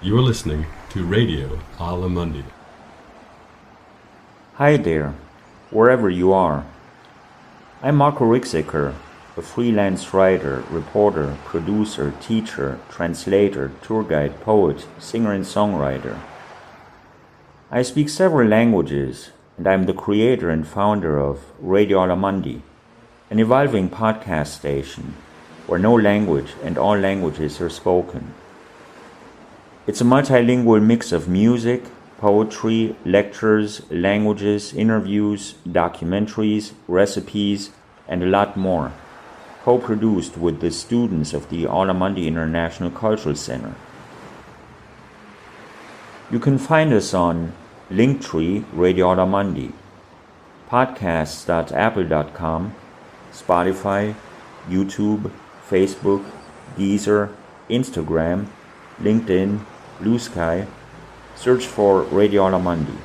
You are listening to Radio Aula Mundi. Hi there, wherever you are. I'm Marco Rixecker, a freelance writer, reporter, producer, teacher, translator, tour guide, poet, singer and songwriter. I speak several languages, and I'm the creator and founder of Radio Aula Mundi, an evolving podcast station where no language and all languages are spoken. It's a multilingual mix of music, poetry, lectures, languages, interviews, documentaries, recipes, and a lot more, co-produced with the students of the Aula Mundi International Cultural Center. You can find us on Linktree Radio Aula Mundi, podcasts.apple.com, Spotify, YouTube, Facebook, Deezer, Instagram, LinkedIn, Blue Sky. Search for Radio Aula Mundi.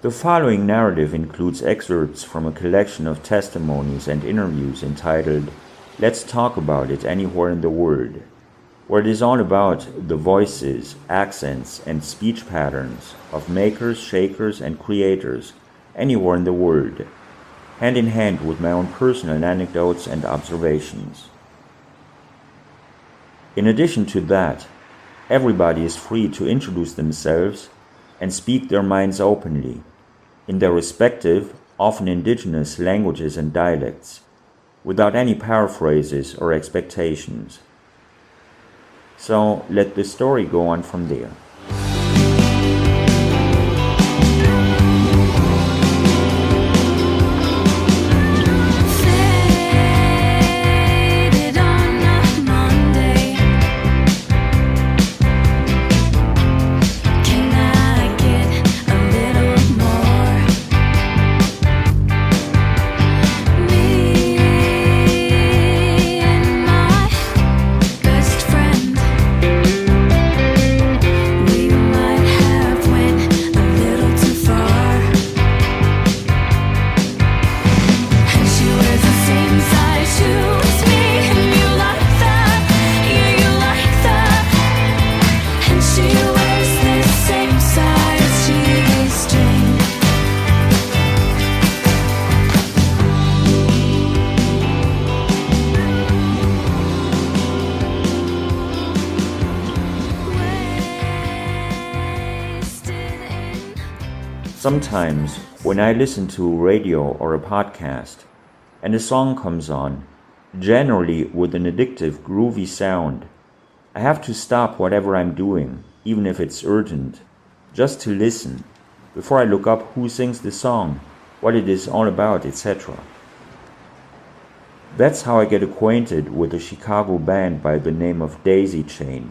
The following narrative includes excerpts from a collection of testimonies and interviews entitled Let's Talk About It Anywhere in the World, where it is all about the voices, accents, and speech patterns of makers, shakers, and creators anywhere in the world, hand in hand with my own personal anecdotes and observations. In addition to that, everybody is free to introduce themselves and speak their minds openly, in their respective, often indigenous languages and dialects, without any paraphrases or expectations. So let the story go on from there. Sometimes, when I listen to radio or a podcast, and a song comes on, generally with an addictive, groovy sound, I have to stop whatever I'm doing, even if it's urgent, just to listen, before I look up who sings the song, what it is all about, etc. That's how I get acquainted with a Chicago band by the name of Daisychain,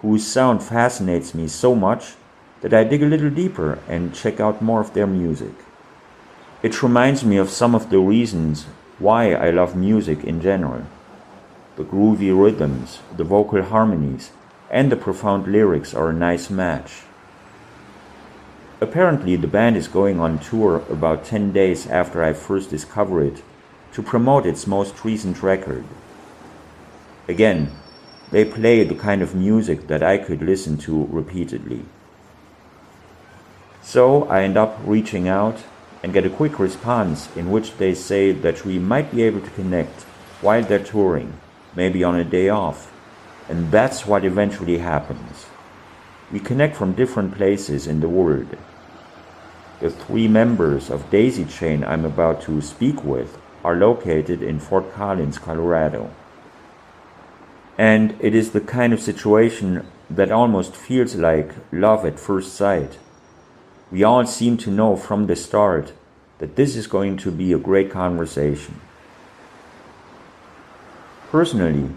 whose sound fascinates me so much that I dig a little deeper and check out more of their music. It reminds me of some of the reasons why I love music in general. The groovy rhythms, the vocal harmonies, and the profound lyrics are a nice match. Apparently the band is going on tour about 10 days after I first discovered it to promote its most recent record. Again, they play the kind of music that I could listen to repeatedly. So I end up reaching out and get a quick response in which they say that we might be able to connect while they're touring, maybe on a day off. And that's what eventually happens. We connect from different places in the world. The 3 members of Daisychain I'm about to speak with are located in Fort Collins, Colorado. And it is the kind of situation that almost feels like love at first sight. We all seem to know from the start that this is going to be a great conversation. Personally,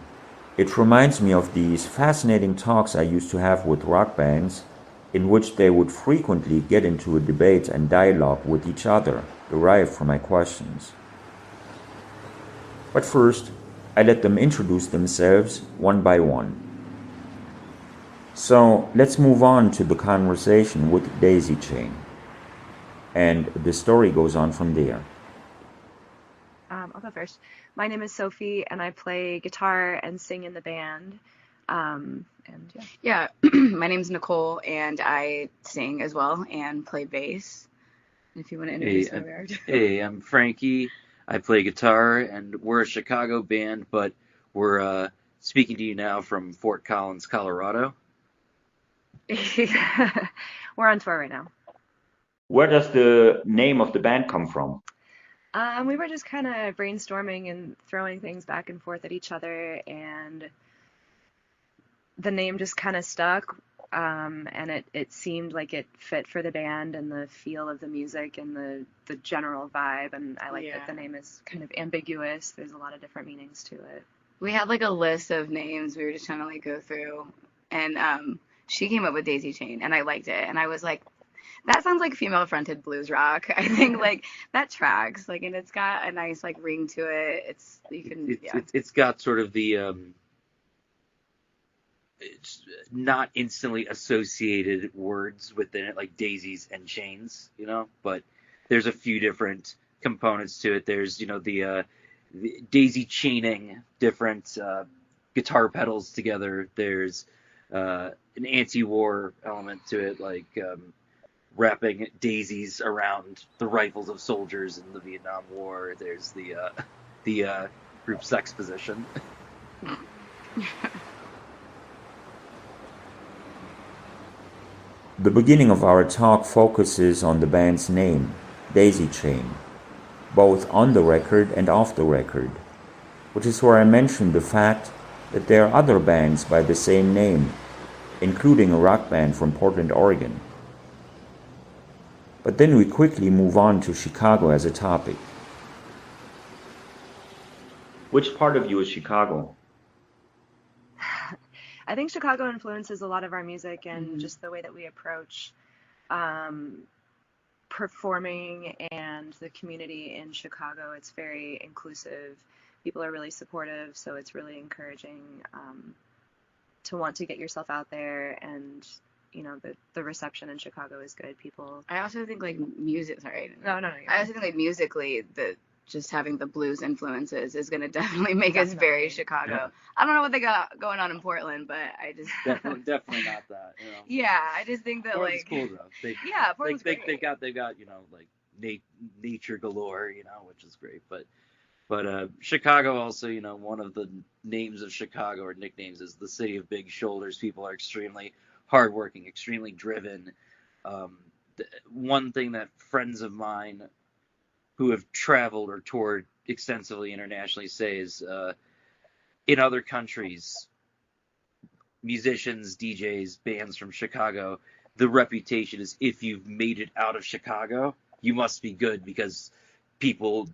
it reminds me of these fascinating talks I used to have with rock bands, in which they would frequently get into a debate and dialogue with each other derived from my questions. But first, I let them introduce themselves one by one. So let's move on to the conversation with Daisychain. And the story goes on from there. I'll go first. My name is Sophie, and I play guitar and sing in the band. And yeah. My name's Nicole, and I sing as well and play bass. If you want to introduce who we are. Hey, I'm Frankie. I play guitar, and we're a Chicago band, but we're speaking to you now from Fort Collins, Colorado. We're on tour right now. Where does the name of the band come from? We were just kind of brainstorming and throwing things back and forth at each other, and the name just kind of stuck. And it seemed like it fit for the band and the feel of the music and the general vibe. And I like that the name is kind of ambiguous. There's a lot of different meanings to it. We had like a list of names we were just trying to like go through, and she came up with Daisychain, and I liked it, and I was like, that sounds like female fronted blues rock. I think like that tracks, like, and it's got a nice like ring to it. It's got sort of the it's not instantly associated words within it, like daisies and chains, but there's a few different components to it. There's, the daisy chaining different guitar pedals together. There's an anti-war element to it, like wrapping daisies around the rifles of soldiers in the Vietnam War. There's the group sex position. The beginning of our talk focuses on the band's name, Daisychain, both on the record and off the record, which is where I mentioned the fact that there are other bands by the same name, including a rock band from Portland, Oregon. But then we quickly move on to Chicago as a topic. Which part of you is Chicago? I think Chicago influences a lot of our music and just the way that we approach performing and the community in Chicago. It's very inclusive. People are really supportive, so it's really encouraging to want to get yourself out there, and the reception in Chicago is good. I also think like music. Sorry. No. I also think like musically, just having the blues influences is going to definitely make us very Chicago. Yeah. I don't know what they got going on in Portland, but I just definitely not that. Yeah, I just think that Portland's cool though. Portland's great. They've got like nature galore, which is great. But Chicago also, one of the names of Chicago or nicknames is the city of big shoulders. People are extremely hardworking, extremely driven. One thing that friends of mine who have traveled or toured extensively internationally say is in other countries, musicians, DJs, bands from Chicago, the reputation is if you've made it out of Chicago, you must be good because people,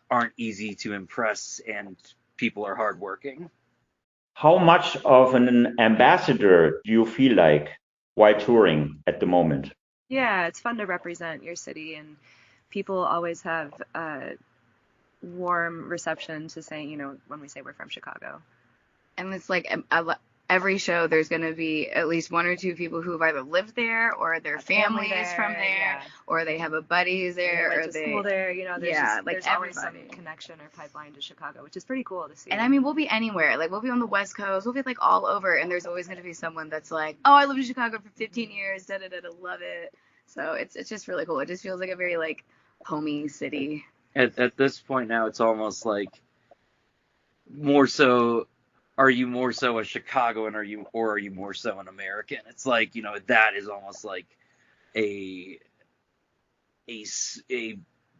aren't easy to impress and people are hardworking. How much of an ambassador do you feel like while touring at the moment? Yeah, it's fun to represent your city, and people always have a warm reception to saying, when we say we're from Chicago. And it's like every show there's going to be at least one or two people who've either lived there or their family is from there, or they have a buddy who's there, or they school there. There's always some everybody. connection or pipeline to Chicago, which is pretty cool to see. And I mean, we'll be anywhere. Like, we'll be on the West Coast. We'll be like all over, and there's always going to be someone that's like, oh, I lived in Chicago for 15 years. Da da da da, love it. So it's just really cool. It just feels like a very like homey city. At this point now, it's almost like more so. Are you more so a Chicagoan, or are you more so an American? It's like, that is almost like a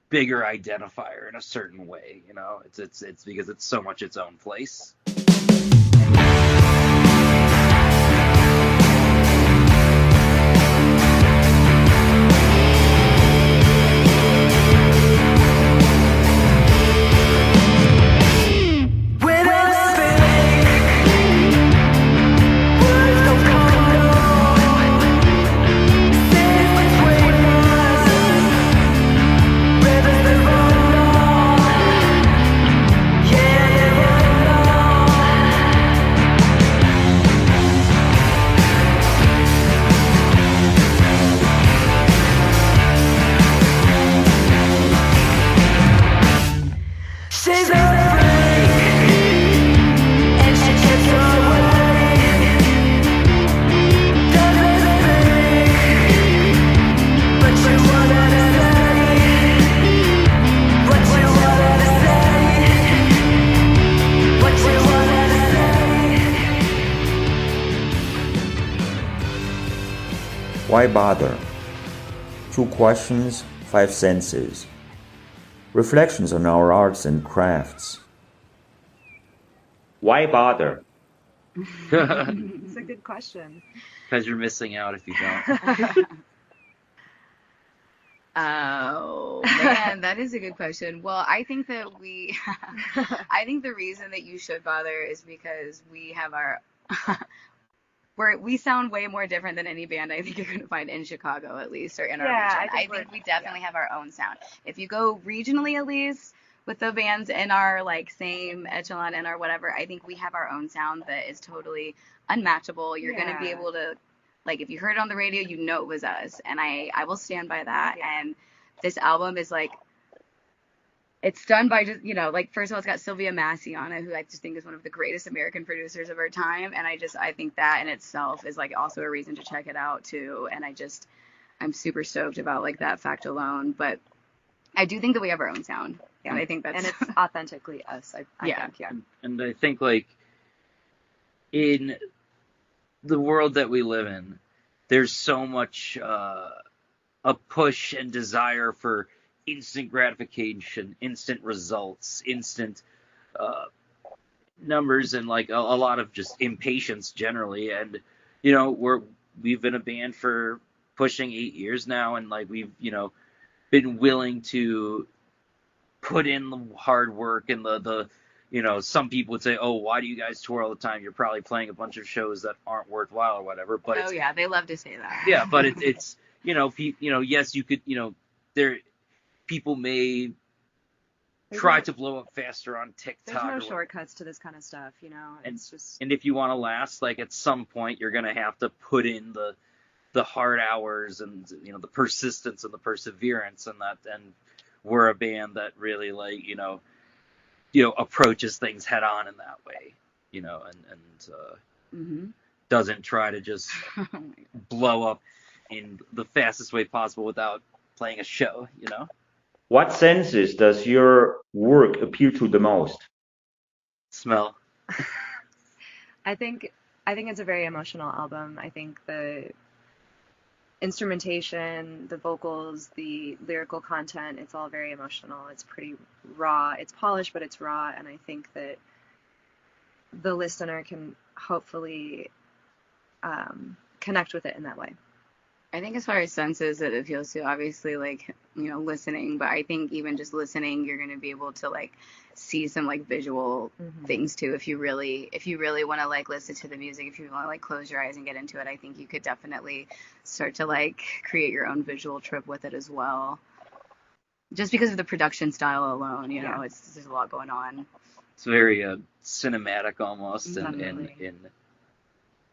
bigger identifier in a certain way. It's because it's so much its own place. Why bother? 2 questions, 5 senses. Reflections on our arts and crafts. Why bother? It's a good question. Because you're missing out if you don't. Oh man, that is a good question. Well, I think that I think the reason that you should bother is because we have our, we sound way more different than any band I think you're going to find in Chicago, at least, or in our region. I think we definitely have our own sound. If you go regionally, at least, with the bands in our like same echelon and our whatever, I think we have our own sound that is totally unmatchable. You're going to be able to, like, if you heard it on the radio, you know it was us, and I will stand by that. And this album is like, it's done by just, you know, like, first of all, it's got Sylvia Massy on it, who I just think is one of the greatest American producers of our time, and I think that in itself is like also a reason to check it out too. And I'm super stoked about like that fact alone. But I do think that we have our own sound, and I think that's, and it's authentically us. I think, yeah. And I think like in the world that we live in, there's so much a push and desire for instant gratification, instant results, instant numbers, and like a lot of just impatience generally. And you know, we've been a band for pushing 8 years now, and like we've, you know, been willing to put in the hard work and the you know, some people would say, oh, why do you guys tour all the time? You're probably playing a bunch of shows that aren't worthwhile or whatever. But they love to say that. Yeah, but it's you know, yes, you could, you know, people may try to blow up faster on TikTok. There's no shortcuts to this kind of stuff, you know. And if you want to last, like at some point, you're gonna have to put in the hard hours and, you know, the persistence and the perseverance and that. And we're a band that really, like, you know, approaches things head on in that way, you know, and doesn't try to just blow up in the fastest way possible without playing a show, you know. What senses does your work appeal to the most? Smell. I think it's a very emotional album. I think the instrumentation, the vocals, the lyrical content, it's all very emotional. It's pretty raw. It's polished, but it's raw, and I think that the listener can hopefully connect with it in that way. I think as far as senses that it appeals to, obviously, like, you know, listening, but I think even just listening, you're going to be able to like see some like visual things too. If you really want to like listen to the music, if you want to like close your eyes and get into it, I think you could definitely start to like create your own visual trip with it as well. Just because of the production style alone, you know, there's a lot going on. It's very cinematic almost, in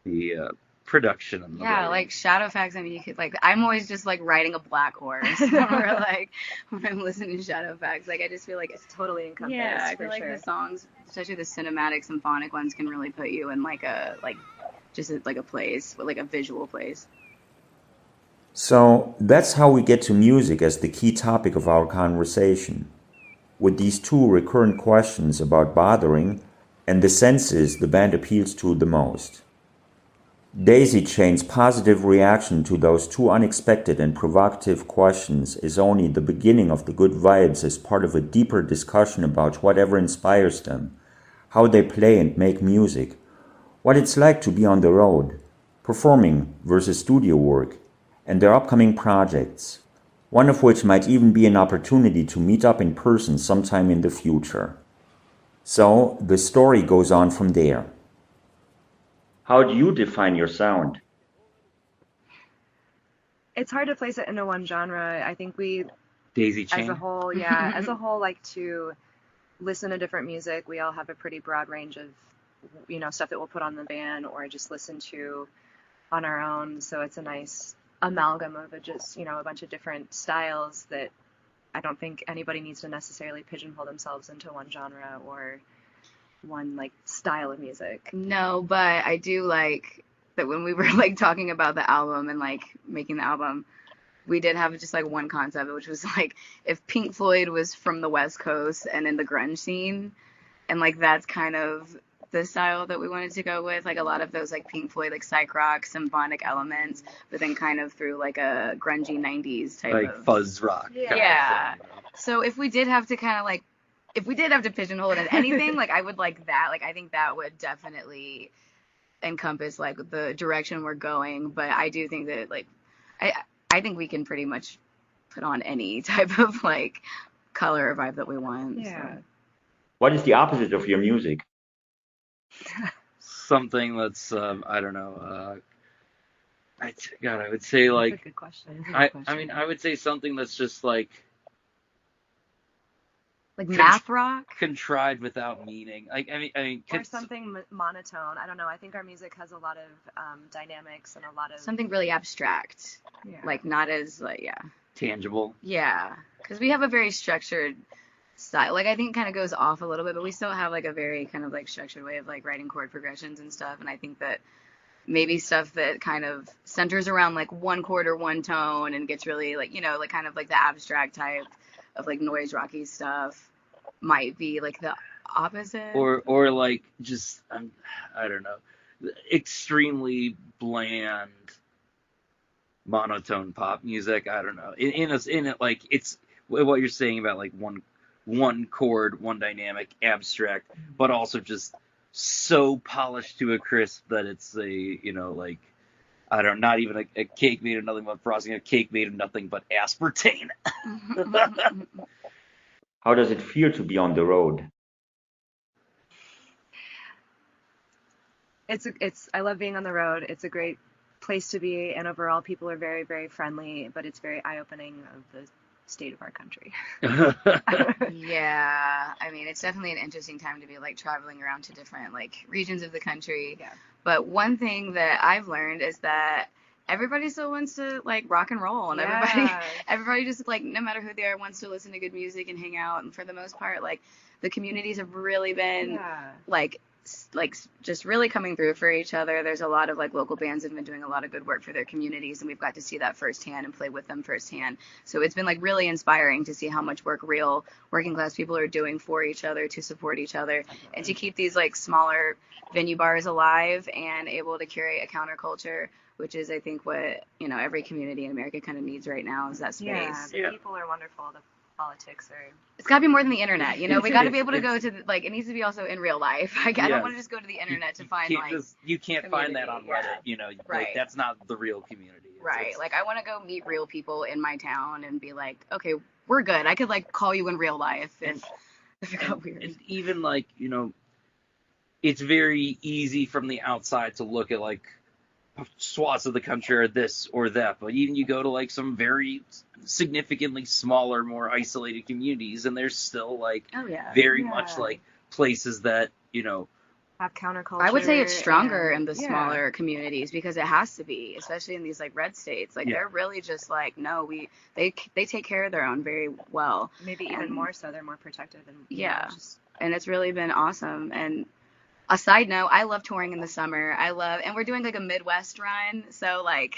the production and the writing. Like Shadowfax. I mean, you could like, I'm always just like riding a black horse or like when I'm listening to Shadowfax, like I just feel like it's totally encompassed. Yeah, I feel like the songs, especially the cinematic symphonic ones, can really put you in like a place, like a visual place. So that's how we get to music as the key topic of our conversation, with these 2 recurrent questions about bothering and the senses the band appeals to the most. Daisychain's positive reaction to those 2 unexpected and provocative questions is only the beginning of the good vibes as part of a deeper discussion about whatever inspires them, how they play and make music, what it's like to be on the road, performing versus studio work, and their upcoming projects, one of which might even be an opportunity to meet up in person sometime in the future. So the story goes on from there. How do you define your sound? It's hard to place it into one genre. I think we, Daisychain, as a whole, like to listen to different music. We all have a pretty broad range of, you know, stuff that we'll put on the van or just listen to on our own. So it's a nice amalgam of a bunch of different styles that I don't think anybody needs to necessarily pigeonhole themselves into one genre or one like style of music. No, but I do like that when we were like talking about the album and like making the album, we did have just like one concept, which was like if Pink Floyd was from the West Coast and in the grunge scene, and like that's kind of the style that we wanted to go with, like a lot of those like Pink Floyd, like psych rock, symphonic elements, but then kind of through like a grungy 90s type like of fuzz rock. Yeah. Kind of thing, you know? So if we did have to kind of like, if we did have to pigeonhole it as anything, like I would like that. Like I think that would definitely encompass like the direction we're going. But I do think that like, I think we can pretty much put on any type of like color or vibe that we want. Yeah. So. What is the opposite of your music? Something that's I don't know. I would say That's a like good question. I mean I would say something that's just like Math rock? contrived without meaning. Like I mean Or something monotone. I don't know. I think our music has a lot of dynamics and a lot of Something really abstract. Yeah. Like not as like, yeah. tangible. Yeah. Because we have a very structured style. Like I think it kind of goes off a little bit, but we still have like a very kind of like structured way of like writing chord progressions and stuff. And I think that maybe stuff that kind of centers around like one chord or one tone and gets really like, you know, like kind of like the abstract type of like noise rocky stuff might be like the opposite. Or like just I don't know, extremely bland monotone pop music. I don't know. In it like it's what you're saying about like one chord, one dynamic, abstract, but also just so polished to a crisp that it's a, you know, like I don't know, not even a cake made of nothing but frosting, a cake made of nothing but aspartame. How does it feel to be on the road? I love being on the road. It's a great place to be, and overall people are very, very friendly, but it's very eye-opening of the state of our country. Yeah, I mean, it's definitely an interesting time to be like traveling around to different like regions of the country. Yeah. But one thing that I've learned is that everybody still wants to like rock and roll, and everybody just like, no matter who they are, wants to listen to good music and hang out. And for the most part, like the communities have really been like just really coming through for each other. There's a lot of like local bands that have been doing a lot of good work for their communities, and we've got to see that firsthand and play with them firsthand. So it's been like really inspiring to see how much work real working class people are doing for each other, to support each other, and to keep these like smaller venue bars alive and able to curate a counterculture, which is I think what, you know, every community in America kind of needs right now, is that space. Yeah, the people are wonderful. The politics are. It's got to be more than the internet, you know. We got to be able to go to like, it needs to be also in real life. Like I don't want to just go to the internet to find like you can't find that on Reddit, you know. Right. Like that's not the real community. It's, like I want to go meet real people in my town and be like, okay, we're good. I could like call you in real life if it got weird. And even like, you know, it's very easy from the outside to look at like swaths of the country or this or that, but even you go to like some very significantly smaller, more isolated communities, and there's still like very much like places that, you know, have counterculture. I would say it's stronger in the smaller communities, because it has to be, especially in these like red states. Like they're really just like, no, they take care of their own very well. Maybe even more so. They're more protective and and it's really been awesome. And a side note, I love touring in the summer. And we're doing like a Midwest run. So like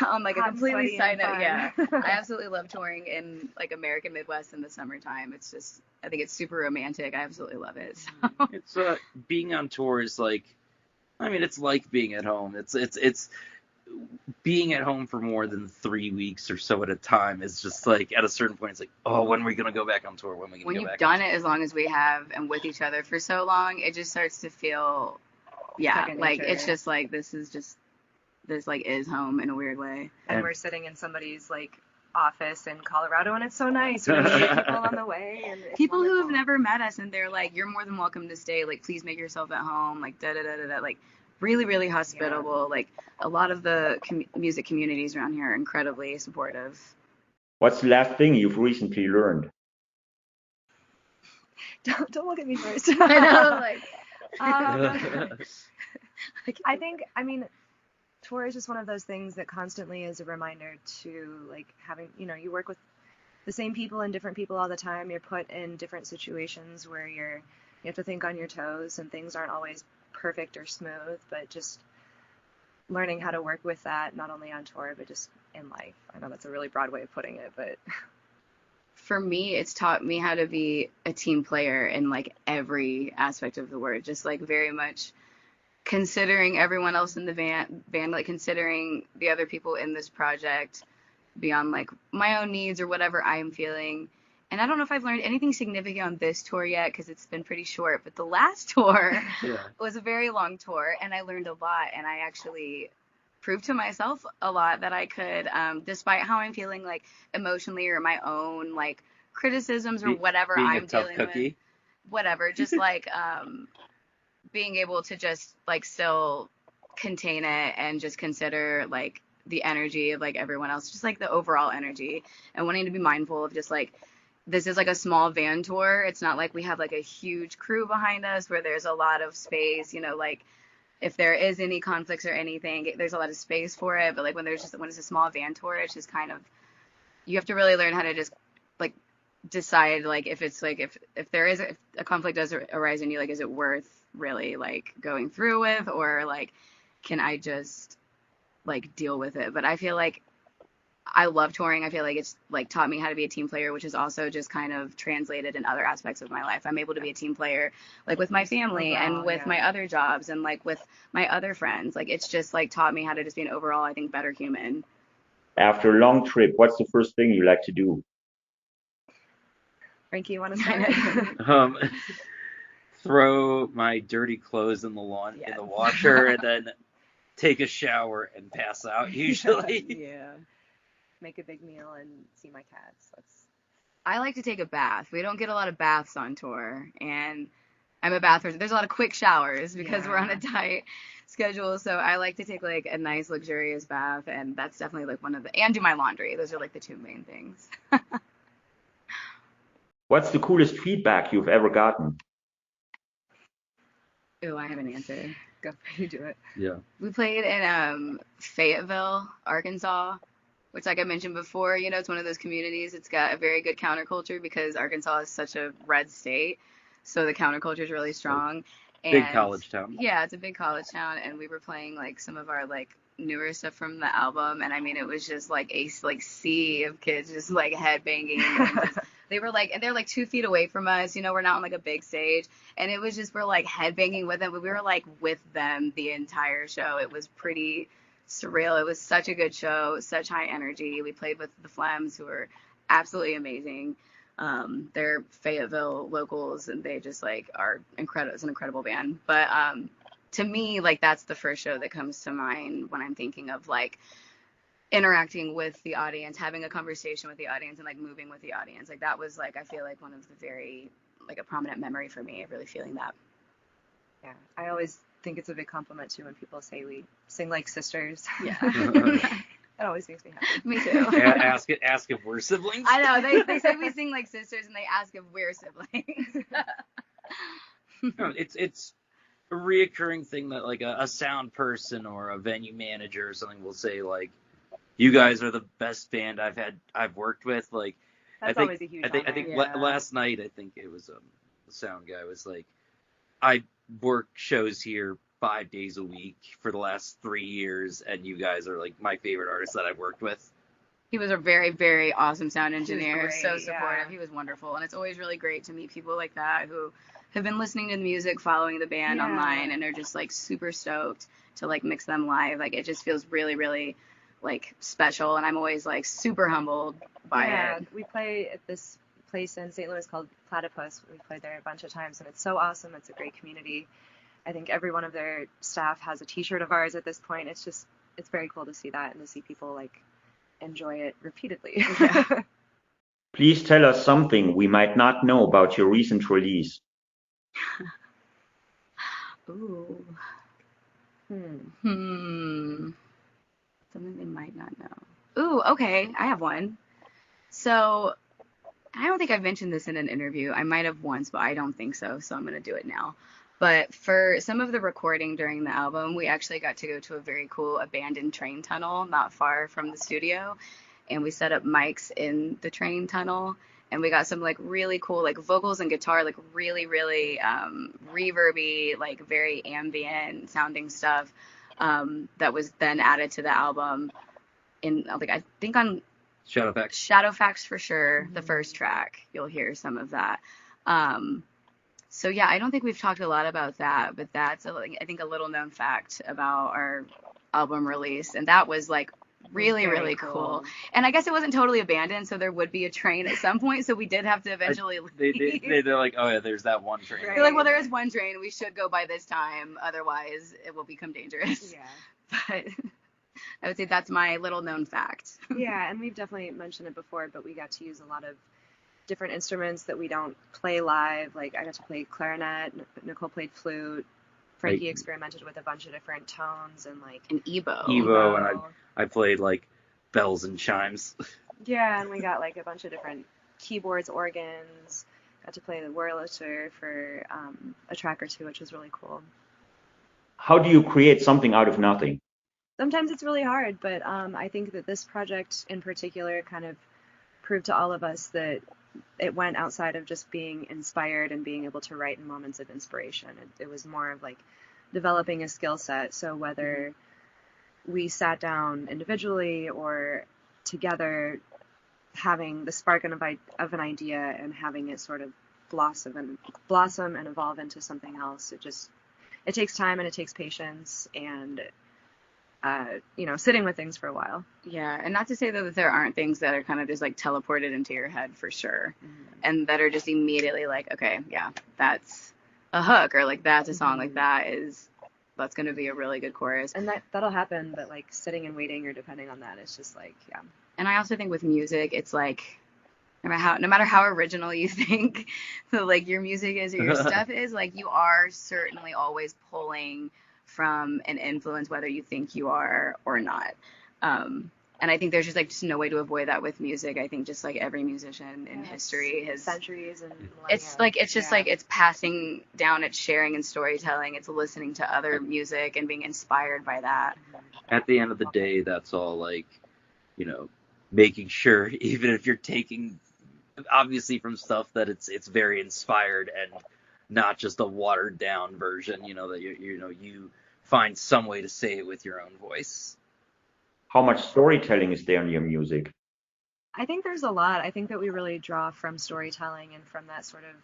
on like a completely side note, I absolutely love touring in like American Midwest in the summertime. It's just, I think it's super romantic. I absolutely love it. So. It's being on tour is like, I mean, it's like being at home. It's being at home for more than 3 weeks or so at a time is just like, at a certain point, it's like, oh, when are we going to go back on tour? When you've done it as long as we have and with each other for so long, it just starts to feel, like it's just like, this like is home in a weird way. And we're sitting in somebody's like office in Colorado, and it's so nice. We meet people on the way, and people who have never met us, and they're like, you're more than welcome to stay. Like, please make yourself at home. Like, like really, really hospitable. Like a lot of the music communities around here are incredibly supportive. What's the last thing you've recently learned? Don't look at me first. I know, I think, I mean, tour is just one of those things that constantly is a reminder to like having, you know, you work with the same people and different people all the time. You're put in different situations where you have to think on your toes, and things aren't always perfect or smooth, but just learning how to work with that, not only on tour, but just in life. I know that's a really broad way of putting it, but for me, it's taught me how to be a team player in like every aspect of the word, just like very much considering everyone else in the band, like considering the other people in this project beyond like my own needs or whatever I am feeling. And I don't know if I've learned anything significant on this tour yet because it's been pretty short, but the last tour was a very long tour and I learned a lot, and I actually proved to myself a lot that I could, despite how I'm feeling like emotionally or my own like criticisms or whatever I'm dealing with, whatever, just like being able to just like still contain it and just consider like the energy of like everyone else, just like the overall energy, and wanting to be mindful of just like, this is like a small van tour. It's not like we have like a huge crew behind us where there's a lot of space, you know, like if there is any conflicts or anything, there's a lot of space for it. But like when it's a small van tour, it's just kind of, you have to really learn how to just like decide like if it's like if there is a conflict does arise in you, like is it worth really like going through with, or like can I just like deal with it? But I feel like I love touring. I feel like it's like taught me how to be a team player, which is also just kind of translated in other aspects of my life. I'm able to be a team player like with my family and with my other jobs and like with my other friends. Like it's just like taught me how to just be an overall, I think, better human. After a long trip, what's the first thing you like to do? Frankie, you want to start? Throw my dirty clothes in the in the washer and then take a shower and pass out usually. Yeah. Make a big meal and see my cats. I like to take a bath. We don't get a lot of baths on tour, and I'm a bath person. There's a lot of quick showers because we're on a tight schedule, so I like to take like a nice luxurious bath, and that's definitely like one of the, and do my laundry. Those are like the two main things. What's the coolest feedback you've ever gotten? Oh, I have an answer. Go, you do it. Yeah. We played in Fayetteville, Arkansas, which, like I mentioned before, you know, it's one of those communities. It's got a very good counterculture because Arkansas is such a red state, so the counterculture is really strong. Big college town. Yeah, it's a big college town, and we were playing like some of our like newer stuff from the album, and I mean, it was just like a like sea of kids just like headbanging. And just, they're like 2 feet away from us, you know, we're not on like a big stage, and it was just, we're like headbanging with them, but we were like with them the entire show. It was pretty surreal. It was such a good show, such high energy. We played with the Flems, who are absolutely amazing. They're Fayetteville locals, and they just like are incredible. It's an incredible band. But to me, like that's the first show that comes to mind when I'm thinking of like interacting with the audience, having a conversation with the audience, and like moving with the audience. Like that was like, I feel like one of the very like a prominent memory for me of really feeling that. Yeah, I always think it's a big compliment too when people say we sing like sisters. Yeah. It always makes me happy. Me too. Ask if we're siblings. I know, they say we sing like sisters, and they ask if we're siblings. No, it's a reoccurring thing that like a sound person or a venue manager or something will say like, you guys are the best band I've worked with. Like That's always a huge honor. I think last night, I think it was the sound guy was like, I work shows here 5 days a week for the last 3 years, and you guys are like my favorite artists that I've worked with. He was a very, very awesome sound engineer. Great, so supportive. Yeah. He was wonderful, and it's always really great to meet people like that who have been listening to the music, following the band online, and are just like super stoked to like mix them live. Like it just feels really, really like special, and I'm always like super humbled by it. We play at this place in St. Louis called Platypus. We played there a bunch of times, and it's so awesome. It's a great community. I think every one of their staff has a t-shirt of ours at this point. It's very cool to see that and to see people like enjoy it repeatedly. Please tell us something we might not know about your recent release. Ooh. Something they might not know. Ooh, okay. I have one. So I don't think I've mentioned this in an interview. I might have once, but I don't think so. So I'm going to do it now. But for some of the recording during the album, we actually got to go to a very cool abandoned train tunnel not far from the studio. And we set up mics in the train tunnel. And we got some like really cool like vocals and guitar, like really, really reverby, like very ambient sounding stuff that was then added to the album. In like I think on Shadowfax. for sure. The first track, you'll hear some of that. So yeah, I don't think we've talked a lot about that, but that's I think a little known fact about our album release, and that was like really cool. And I guess it wasn't totally abandoned, so there would be a train at some point, so we did have to eventually leave. They're like, oh yeah, there's that one train. They're like, well, there is one train, we should go by this time, otherwise it will become dangerous. Yeah. But I would say that's my little known fact. Yeah, and we've definitely mentioned it before, but we got to use a lot of different instruments that we don't play live. Like I got to play clarinet, Nicole played flute, Frankie experimented with a bunch of different tones and like an ebo, and I played like bells and chimes. Yeah, and we got like a bunch of different keyboards, organs. Got to play the Wurlitzer for a track or two, which was really cool. How do you create something out of nothing? Sometimes it's really hard, but I think that this project in particular kind of proved to all of us that it went outside of just being inspired and being able to write in moments of inspiration. It was more of like developing a skill set. So whether we sat down individually or together, having the spark of an idea and having it sort of blossom and evolve into something else, it takes time and it takes patience and sitting with things for a while. Yeah, and not to say that there aren't things that are kind of just like teleported into your head for sure, and that are just immediately like, okay, yeah, that's a hook, or like that's a song, like that's going to be a really good chorus. And that'll happen, but like sitting and waiting or depending on that, it's just like, yeah. And I also think with music, it's like, no matter how original you think so like your music is or your stuff is, like you are certainly always pulling from an influence, whether you think you are or not. And I think there's just no way to avoid that with music. I think just like every musician in history has centuries and millennia. It's passing down, it's sharing and storytelling, it's listening to other music and being inspired by that. At the end of the day, that's all like, making sure, even if you're taking obviously from stuff, that it's very inspired and not just a watered down version, that you find some way to say it with your own voice. How much storytelling is there in your music? I think there's a lot. I think that we really draw from storytelling and from that sort of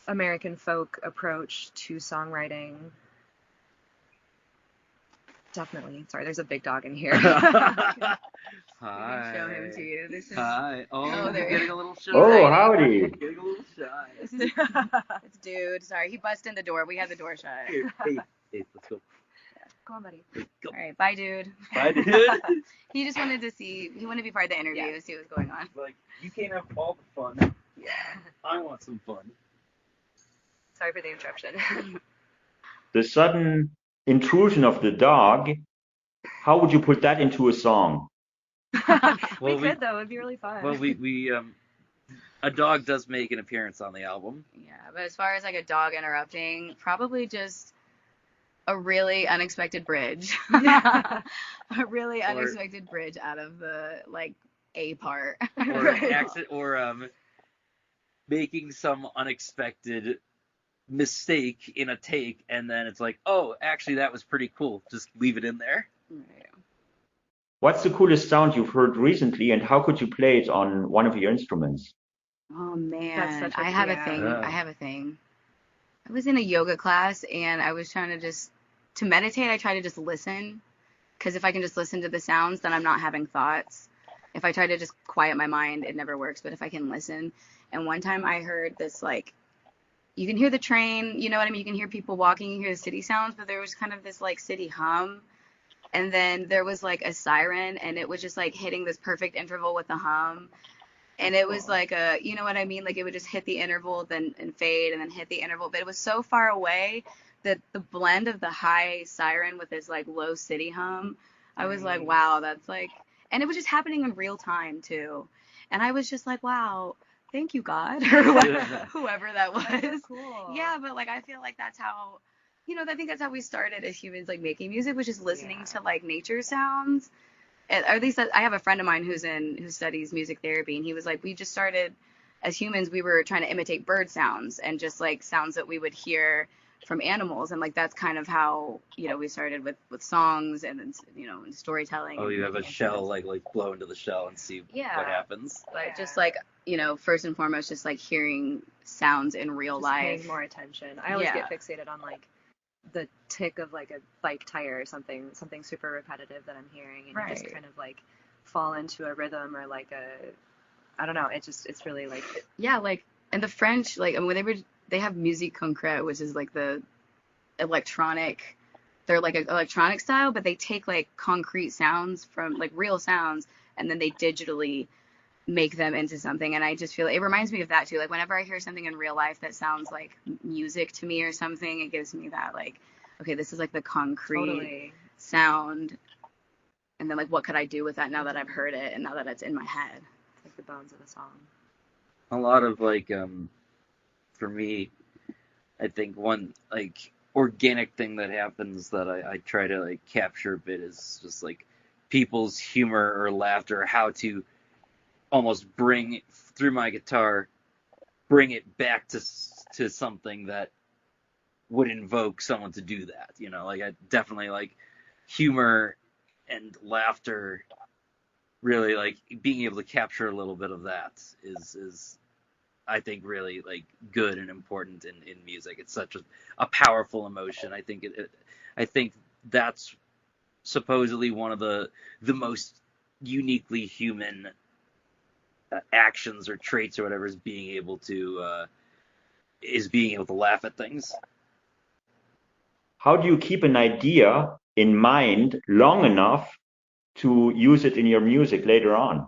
American folk approach to songwriting. Definitely. Sorry, there's a big dog in here. Hi. I can show him to you. This is... Hi. Oh, they're getting a little shy. Oh, howdy. Getting a little shy. It's Dude. Sorry, he busted in the door. We had the door shut. Hey, let's go. Go on, buddy. Go. All right, bye, Dude. Bye, Dude. He just wanted to be part of the interview, see what was going on. Like, you can't have all the fun. Yeah. I want some fun. Sorry for the interruption. The sudden intrusion of the dog, how would you put that into a song? we could though, it'd be really fun. Well, we a dog does make an appearance on the album. Yeah, but as far as like a dog interrupting, probably just a really unexpected bridge. A really unexpected bridge out of the like A part. Or making some unexpected mistake in a take, and then it's like, oh, actually that was pretty cool. Just leave it in there. Right. What's the coolest sound you've heard recently, and how could you play it on one of your instruments? Oh man, I have a thing. I was in a yoga class and I was trying to meditate. I try to just listen, because if I can just listen to the sounds, then I'm not having thoughts. If I try to just quiet my mind, it never works. But if I can listen, and one time I heard this, like, you can hear the train, you know what I mean? You can hear people walking, you hear the city sounds, but there was kind of this like city hum. And then there was like a siren, and it was just like hitting this perfect interval with the hum. And it was like you know what I mean? Like it would just hit the interval and fade and then hit the interval. But it was so far away that the blend of the high siren with this like low city hum, I was like, wow, that's like, and it was just happening in real time too. And I was just like, wow, thank you, God, or whoever that was. That's so cool. Yeah, but like I feel like that's how, I think that's how we started as humans, like making music, was just listening to like nature sounds. Or at least I have a friend of mine who studies music therapy, and he was like, we just started as humans, we were trying to imitate bird sounds and just like sounds that we would hear from animals, and like that's kind of how we started with songs and then and storytelling. Oh, and you have a making shell, instruments. like blow into the shell and see Yeah. what happens. But just like first and foremost, just like hearing sounds in real Just life. paying more attention. I always get fixated on like the tick of like a bike tire or something super repetitive that I'm hearing, and you just kind of like fall into a rhythm or like I don't know. It's really like like, and the French, like, I mean, they have musique concrète, which is like the electronic. They're like an electronic style, but they take like concrete sounds from like real sounds, and then they digitally make them into something. And I just feel it reminds me of that too. Like whenever I hear something in real life that sounds like music to me or something, it gives me that like, okay, this is like the concrete sound. And then like, what could I do with that now that I've heard it and now that it's in my head? It's like the bones of the song. A lot of like, for me, I think one like organic thing that happens that I try to like capture a bit is just like people's humor or laughter, how to almost bring through my guitar, bring it back to something that would invoke someone to do that. Like I definitely like humor and laughter. Really like being able to capture a little bit of that is I think really like good and important in music. It's such a powerful emotion. I think I think that's supposedly one of the most uniquely human actions or traits or whatever is being able to laugh at things. How do you keep an idea in mind long enough to use it in your music later on?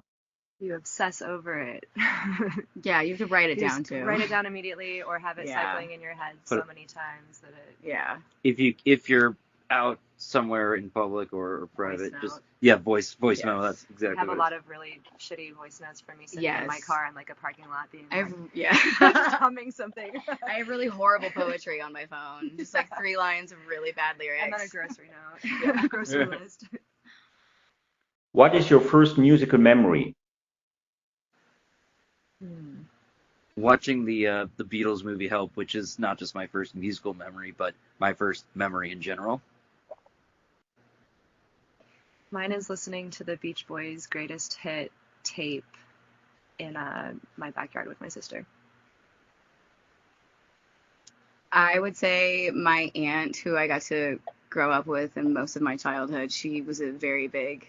You obsess over it. Yeah, you have to write it down too. Write it down immediately, or have it cycling in your head so many times that it. Yeah. If you're out somewhere in public or private, voice memo. That's exactly. I have a lot of really shitty voice notes from me sitting in my car in like a parking lot being humming something. I have really horrible poetry on my phone, just like 3 lines of really bad lyrics. And then a grocery note. Grocery list. What is your first musical memory? Watching the Beatles movie Help, which is not just my first musical memory, but my first memory in general. Mine is listening to the Beach Boys' greatest hit tape in my backyard with my sister. I would say my aunt, who I got to grow up with in most of my childhood, she was a very big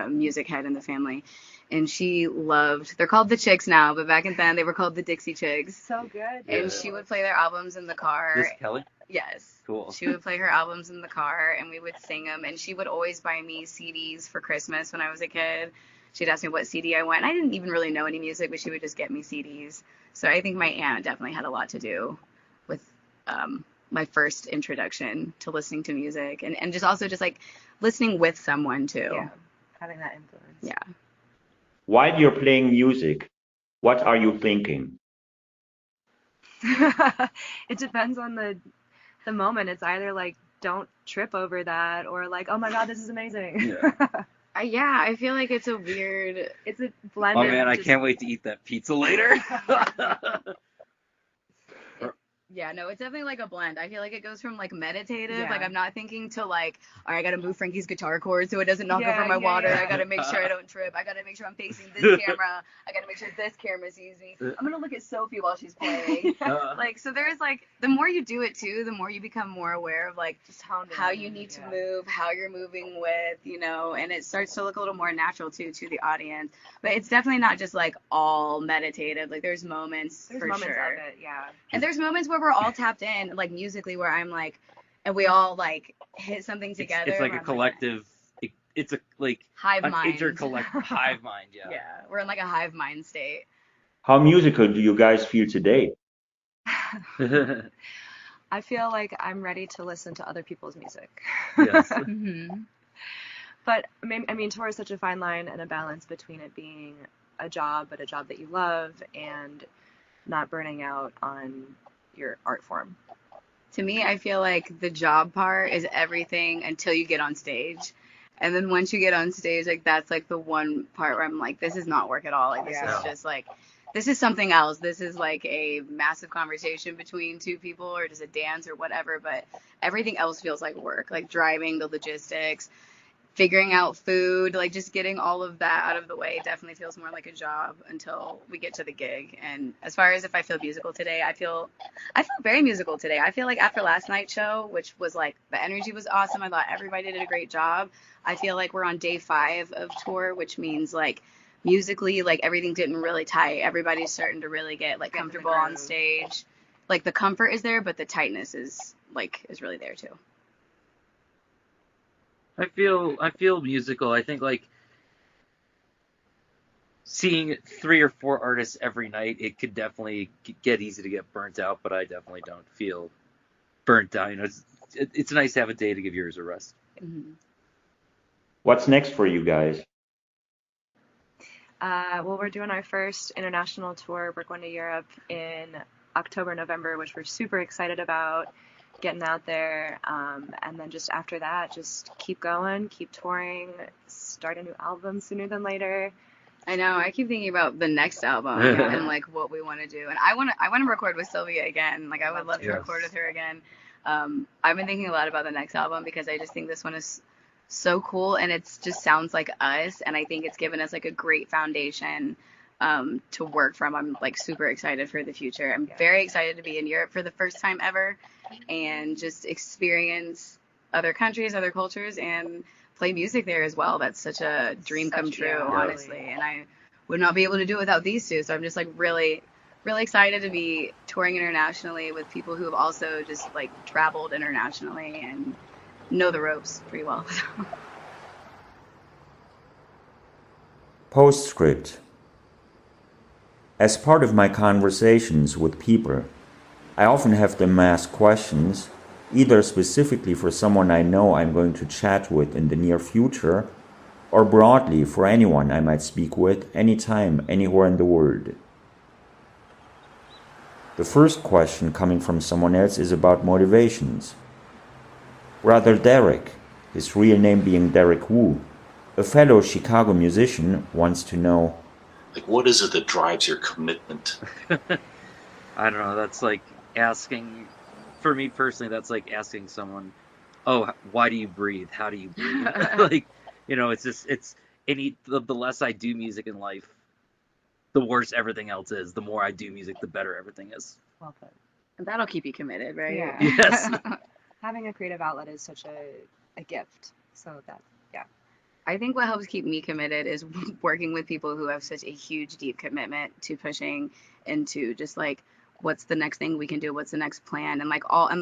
music head in the family. And she loved, they're called the Chicks now, but back then they were called the Dixie Chicks. So good. And she would play their albums in the car. This Kelly? Yes. Cool. She would play her albums in the car, and we would sing them. And she would always buy me CDs for Christmas when I was a kid. She'd ask me what CD I want. And I didn't even really know any music, but she would just get me CDs. So I think my aunt definitely had a lot to do with my first introduction to listening to music. And just also just like listening with someone too. Yeah, having that influence. Yeah. While you're playing music, what are you thinking? It depends on the moment. It's either like, don't trip over that, or like, oh my god, this is amazing. Yeah, I feel like it's a blend. Oh man, I can't wait to eat that pizza later. Yeah, no, it's definitely like a blend. I feel like it goes from like meditative, like I'm not thinking to like, all right, I gotta move Frankie's guitar cord so it doesn't knock over my water. I gotta make sure I don't trip. I gotta make sure I'm facing this camera. I gotta make sure this camera sees me. I'm gonna look at Sophie while she's playing. Like, so there's like, the more you do it too, the more you become more aware of like just how you need to move, how you're moving with, and it starts to look a little more natural too to the audience. But it's definitely not just like all meditative. Like there's moments for moments sure. of it, And there's moments where we're all tapped in, like musically, where I'm like, and we all like hit something together. It's like a collective. It's a like hive mind. Intercollective hive mind. Yeah. Yeah, we're in like a hive mind state. How musical do you guys feel today? I feel like I'm ready to listen to other people's music. Yes. But I mean, tour is such a fine line and a balance between it being a job, but a job that you love, and not burning out on your art form. To me, I feel like the job part is everything until you get on stage. And then once you get on stage, like that's like the one part where I'm like, this is not work at all. Like this is just like, this is something else. This is like a massive conversation between two people or just a dance or whatever, but everything else feels like work, like driving, the logistics, figuring out food, like just getting all of that out of the way definitely feels more like a job until we get to the gig. And as far as if I feel musical today, I feel very musical today. I feel like after last night's show, which was like the energy was awesome. I thought everybody did a great job. I feel like we're on day 5 of tour, which means like musically, like everything's getting really tight. Everybody's starting to really get like comfortable on stage. Like the comfort is there, but the tightness is really there too. I feel musical. I think like seeing 3 or 4 artists every night, it could definitely get easy to get burnt out, but I definitely don't feel burnt out. You know, it's nice to have a day to give yours a rest. Mm-hmm. What's next for you guys? Well, we're doing our first international tour. We're going to Europe in October, November, which we're super excited about, getting out there. And then just after that, just keep going, keep touring, start a new album sooner than later. I know. I keep thinking about the next album and like what we want to do. And I want to record with Sylvia again. Like I would love to record with her again. I've been thinking a lot about the next album because I just think this one is so cool and it's just sounds like us, and I think it's given us like a great foundation to work from. I'm like super excited for the future. I'm very excited to be in Europe for the first time ever and just experience other countries, other cultures, and play music there as well. That's such a dream come true, honestly, and I would not be able to do it without these two. So I'm just like really excited to be touring internationally with people who have also just like traveled internationally and know the ropes pretty well. Postscript. As part of my conversations with people, I often have them ask questions, either specifically for someone I know I'm going to chat with in the near future, or broadly for anyone I might speak with anytime, anywhere in the world. The first question coming from someone else is about motivations. Rather Derek, his real name being Derek Wu, a fellow Chicago musician, wants to know, like, what is it that drives your commitment? I don't know. That's like asking, for me personally, that's like asking someone, oh, why do you breathe? How do you breathe? Like, you know, the less I do music in life, the worse everything else is. The more I do music, the better everything is. Well put. And that'll keep you committed, right? Yeah. Yes. Having a creative outlet is such a gift. So that, yeah. I think what helps keep me committed is working with people who have such a huge, deep commitment to pushing into just like, what's the next thing we can do? What's the next plan? And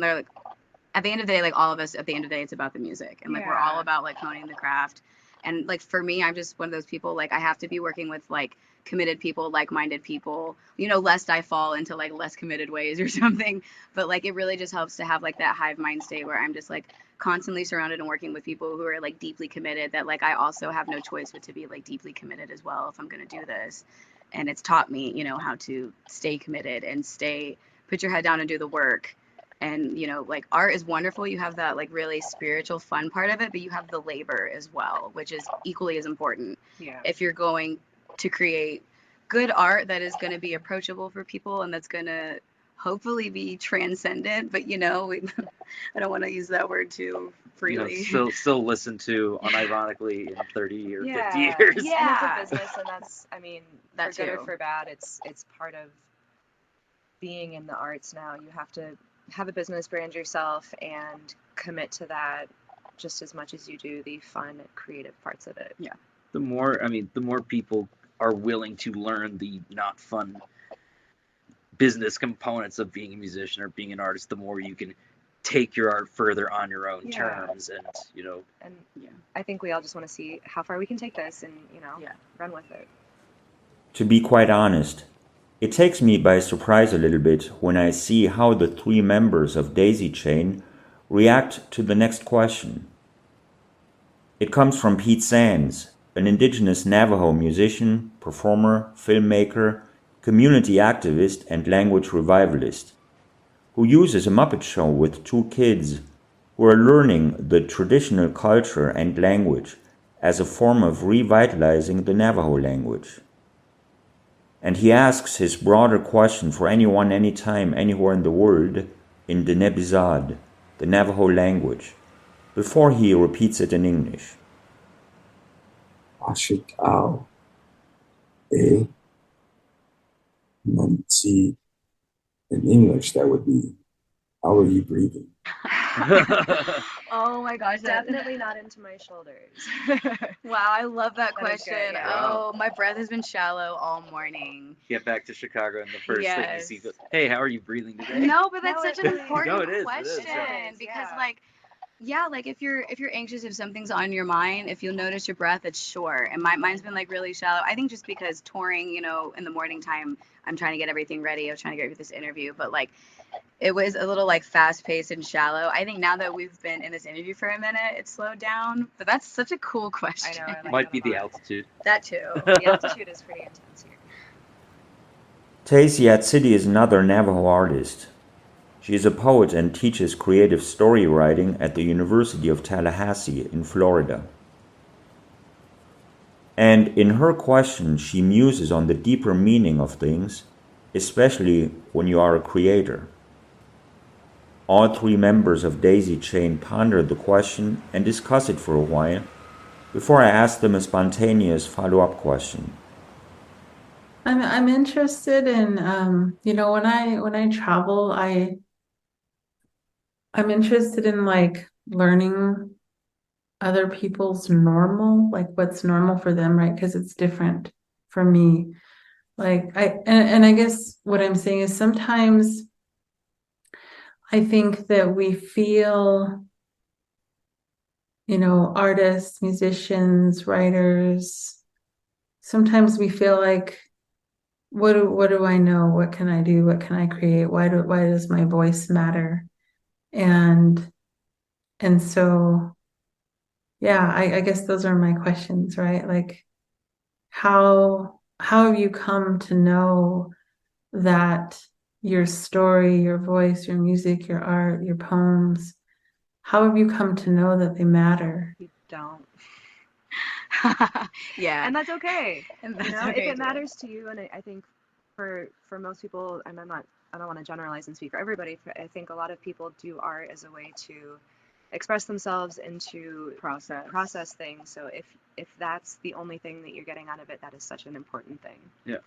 they're like, at the end of the day, like all of us, at the end of the day, it's about the music. And like, we're all about like honing the craft. And like, for me, I'm just one of those people, like I have to be working with like committed people, like-minded people, you know, lest I fall into like less committed ways or something. But like, it really just helps to have like that hive mind state where I'm just like constantly surrounded and working with people who are like deeply committed, that like I also have no choice but to be like deeply committed as well if I'm going to do this. And it's taught me, you know, how to stay committed and put your head down and do the work. And, you know, like art is wonderful. You have that like really spiritual fun part of it, but you have the labor as well, which is equally as important. Yeah. If you're going to create good art that is going to be approachable for people and that's going to hopefully be transcendent, but you know, I don't want to use that word too freely. You know, still listen to unironically in 30 or 50 years. Yeah, and it's a business, and that's, I mean, that for good too. or for bad, it's part of being in the arts now. You have to have a business, brand yourself, and commit to that just as much as you do the fun, creative parts of it. Yeah. The more people are willing to learn the not fun business components of being a musician or being an artist, the more you can take your art further on your own terms, and you know. And I think we all just want to see how far we can take this, and you know, run with it. To be quite honest, it takes me by surprise a little bit when I see how the 3 members of Daisychain react to the next question. It comes from Pete Sands, an indigenous Navajo musician, performer, filmmaker, community activist, and language revivalist, who uses a Muppet show with 2 kids who are learning the traditional culture and language as a form of revitalizing the Navajo language. and he asks his broader question for anyone, anytime, anywhere in the world in the Nebizad, the Navajo language, before he repeats it in English. Ashikao, A, Munti. In English, that would be, how are you breathing? Oh my gosh, Definitely not into my shoulders. Wow, I love that That is question. good, yeah. Oh, my breath has been shallow all morning. Get back to Chicago, and the first thing you Yes. see goes, "Hey, how are you breathing today?" No, but that's No, such it an really- important No, it is, question yeah. because Yeah. like yeah, like if you're anxious, if something's on your mind, if you'll notice your breath, it's short. And mine's been like really shallow. I think just because touring, you know, in the morning time, I'm trying to get everything ready. I was trying to get ready for this interview, but like it was a little like fast paced and shallow. I think now that we've been in this interview for a minute, it's slowed down. But that's such a cool question. I know. I like Might that be a the lot. altitude. That too. The altitude is pretty intense here. Tacy Atsidi is another Navajo artist. She is a poet and teaches creative story writing at the University of Tallahassee in Florida. And in her question, she muses on the deeper meaning of things, especially when you are a creator. All three members of Daisychain ponder the question and discuss it for a while before I ask them a spontaneous follow-up question. I'm interested in when I travel, I'm interested in like learning other people's normal, like what's normal for them, right? Because it's different for me. Like and I guess what I'm saying is sometimes I think that we feel, artists, musicians, writers, sometimes we feel like, what do I know? What can I do? What can I create? Why does my voice matter? And so, yeah, I guess those are my questions, right? Like, how have you come to know that your story, your voice, your music, your art, your poems, how have you come to know that they matter? You don't. Yeah. And that's okay. And that's If okay it too. matters to you, and I think for most people, and I don't want to generalize and speak for everybody, I think a lot of people do art as a way to express themselves and to process things. So if that's the only thing that you're getting out of it, that is such an important thing. Yeah.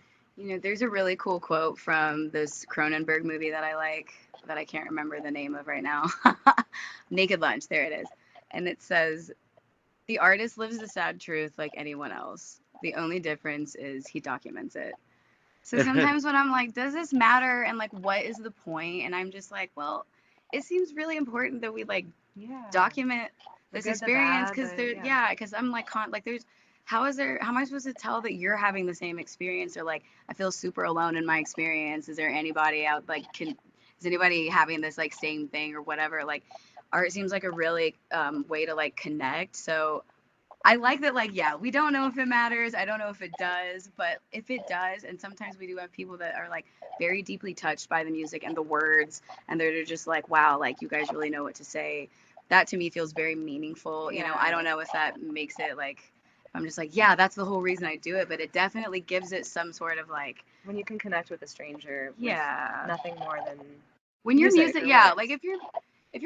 There's a really cool quote from this Cronenberg movie that I like, that I can't remember the name of right now. Naked Lunch, there it is. And it says, "The artist lives the sad truth like anyone else. The only difference is he documents it." So sometimes when I'm like, does this matter? And like, what is the point? And I'm just like, well, it seems really important that we like document this good, the experience, bad, because because I'm like, there's, how am I supposed to tell that you're having the same experience? Or like, I feel super alone in my experience. Is there anybody out, like, is anybody having this like same thing or whatever? Like, art seems like a really way to like connect. So I like that, like, yeah, we don't know if it matters. I don't know if it does, but if it does, and sometimes we do have people that are like very deeply touched by the music and the words, and they're just like, wow, like, you guys really know what to say. That to me feels very meaningful. I don't know if that makes it like, I'm just like, yeah, that's the whole reason I do it, but it definitely gives it some sort of like, when you can connect with a stranger, yeah, with nothing more than when your music, or yeah, words. like if you're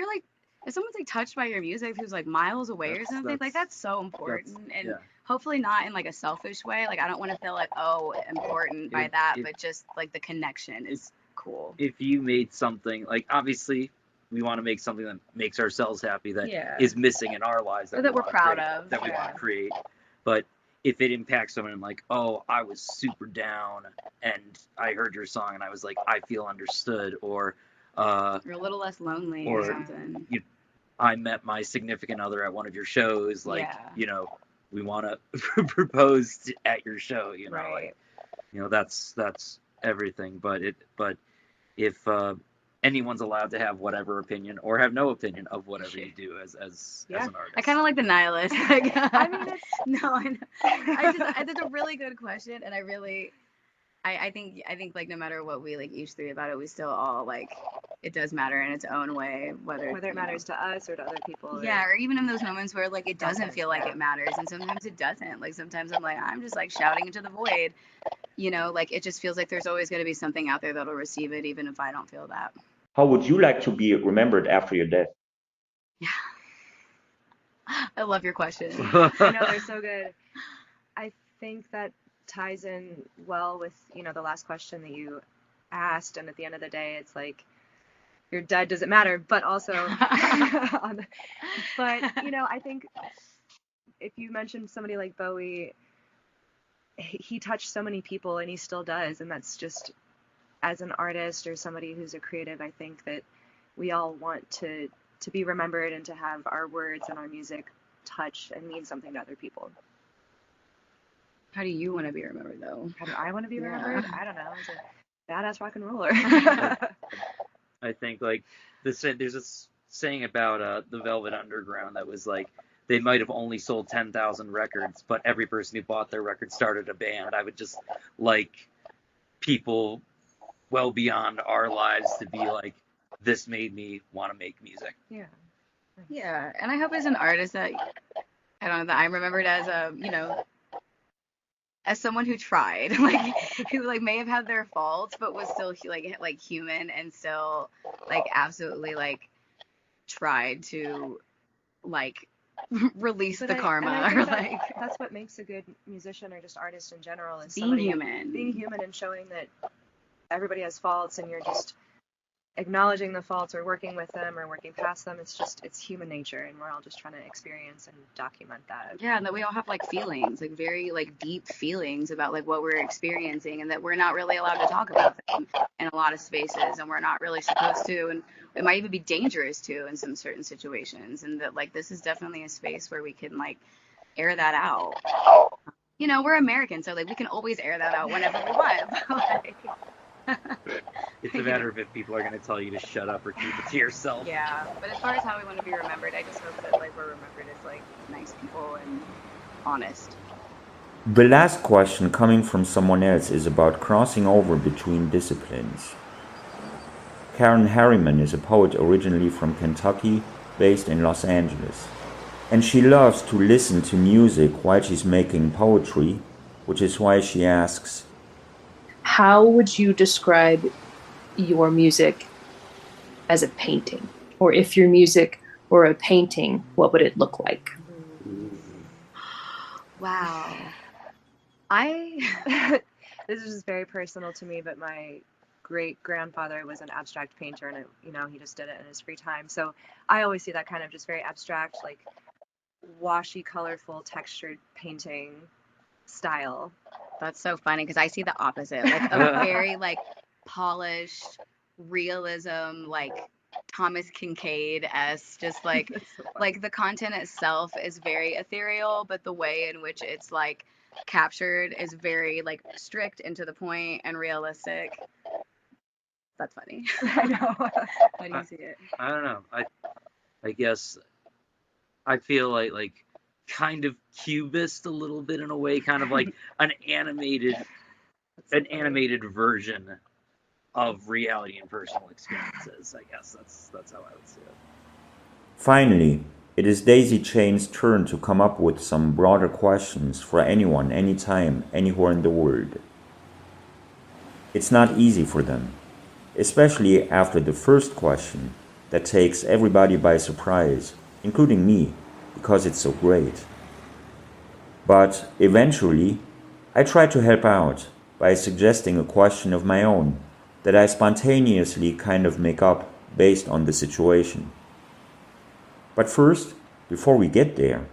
like, if someone's like touched by your music who's like miles away or something, like that's so important. And hopefully not in like a selfish way. Like, I don't want to feel like, oh, important by that, but just like the connection is cool. If you made something, like, obviously we want to make something that makes ourselves happy, that is missing in our lives, Or that we're proud of, that we want to create. But if it impacts someone, like, oh, I was super down and I heard your song and I was like, I feel understood, or you're a little less lonely or something. I met my significant other at one of your shows, like, we want to propose at your show, right. like, that's everything. But if anyone's allowed to have whatever opinion or have no opinion of whatever you do as an artist. I kind of like the nihilist. Like, I mean, it's no, I know. It's a really good question, and I think like no matter what we like each three about it, we still all like, it does matter in its own way, whether it matters to us or to other people. Yeah, or even in those moments where like it doesn't feel like it matters, and sometimes it doesn't. Like sometimes I'm like, I'm just like shouting into the void. You know, like it just feels like there's always going to be something out there that'll receive it, even if I don't feel that. How would you like to be remembered after your death? Yeah. I love your question. I know, they're so good. I think that ties in well with, the last question that you asked. And at the end of the day, it's like, you're dead, does it matter? But also, I think if you mentioned somebody like Bowie, he touched so many people and he still does. And that's just, as an artist or somebody who's a creative, I think that we all want to be remembered and to have our words and our music touch and mean something to other people. How do you want to be remembered, though? How do I want to be remembered? I don't know. As a badass rock and roller. I think like there's a saying about the Velvet Underground that was like, they might have only sold 10,000 records, but every person who bought their record started a band. I would just like people well beyond our lives to be like, this made me want to make music. Yeah. Yeah, and I hope as an artist that, I don't know, that I'm remembered as as someone who tried, like who like may have had their faults, but was still like human and still like absolutely like tried to like release the karma, or like that's what makes a good musician or just artist in general, is being human and showing that everybody has faults and you're just acknowledging the faults or working with them or working past them. It's human nature, and we're all just trying to experience and document that. Yeah, and that we all have like feelings, like very like deep feelings about like what we're experiencing, and that we're not really allowed to talk about them in a lot of spaces, and we're not really supposed to, and it might even be dangerous to in some certain situations, and that like this is definitely a space where we can like air that out. We're Americans, so like we can always air that out whenever we want. It's a matter of if people are going to tell you to shut up or keep it to yourself. Yeah, but as far as how we want to be remembered, I just hope that like we're remembered as like nice people and honest. The last question coming from someone else is about crossing over between disciplines. Karen Harriman is a poet originally from Kentucky, based in Los Angeles. And she loves to listen to music while she's making poetry, which is why she asks, how would you describe your music as a painting? Or if your music were a painting, what would it look like? Wow. This is just very personal to me, but my great-grandfather was an abstract painter, and he just did it in his free time. So I always see that kind of just very abstract, like washy, colorful, textured painting style. That's so funny because I see the opposite, like a very like polished realism, like Thomas Kincaid-esque, just like like the content itself is very ethereal, but the way in which it's like captured is very like strict and to the point and realistic. That's funny. I know. How do you see it? I don't know. I guess I feel like kind of cubist a little bit in a way, kind of like an animated version of reality and personal experiences. I guess that's how I would see it. Finally, it is Daisychain's turn to come up with some broader questions for anyone, anytime, anywhere in the world. It's not easy for them, especially after the first question that takes everybody by surprise, including me, because it's so great. But eventually, I try to help out by suggesting a question of my own that I spontaneously kind of make up based on the situation. But first, before we get there,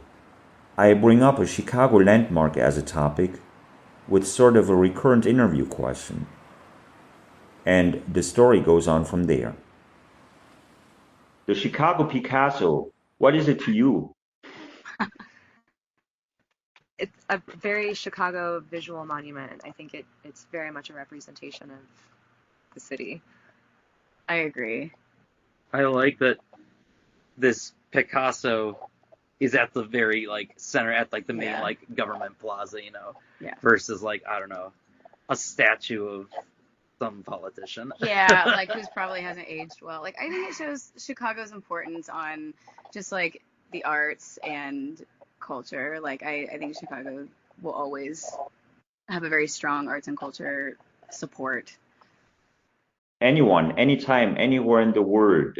I bring up a Chicago landmark as a topic with sort of a recurrent interview question. And the story goes on from there. The Chicago Picasso, what is it to you? It's a very Chicago visual monument. I think it's very much a representation of the city. I agree. I like that this Picasso is at the very like center, at like the main like government plaza, versus like, I don't know, a statue of some politician. Yeah, like who's probably hasn't aged well. Like I think it shows Chicago's importance on just like the arts and culture. Like I think Chicago will always have a very strong arts and culture support. Anyone, anytime, anywhere in the world,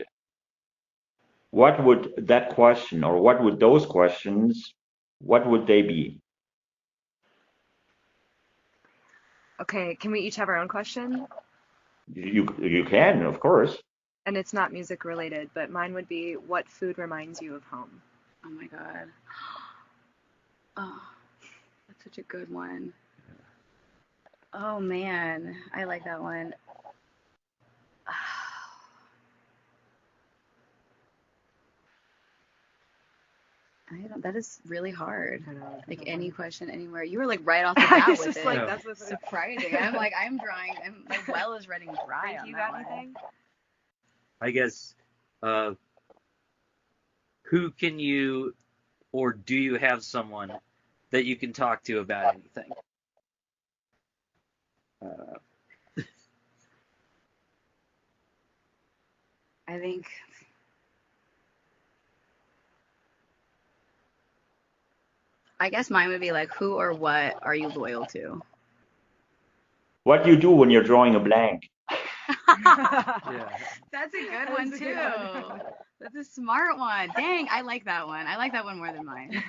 what would that question, or what would those questions, what would they be? Okay, can we each have our own question? You can, of course. And it's not music related, but mine would be, what food reminds you of home? Oh my God. Oh, that's such a good one. Oh man, I like that one. That is really hard. I know. Like any question anywhere. You were like right off the bat I was with just it. like, that's what's Surprising. I'm like, I'm drawing. My well is running dry. Frank, On you that got one. anything? I guess, who can you, or do you have someone that you can talk to about anything? I think. I guess mine would be like, who or what are you loyal to? What do you do when you're drawing a blank? Yeah. That's a good That one is a too. good one. That's a smart one. Dang, I like that one. I like that one more than mine.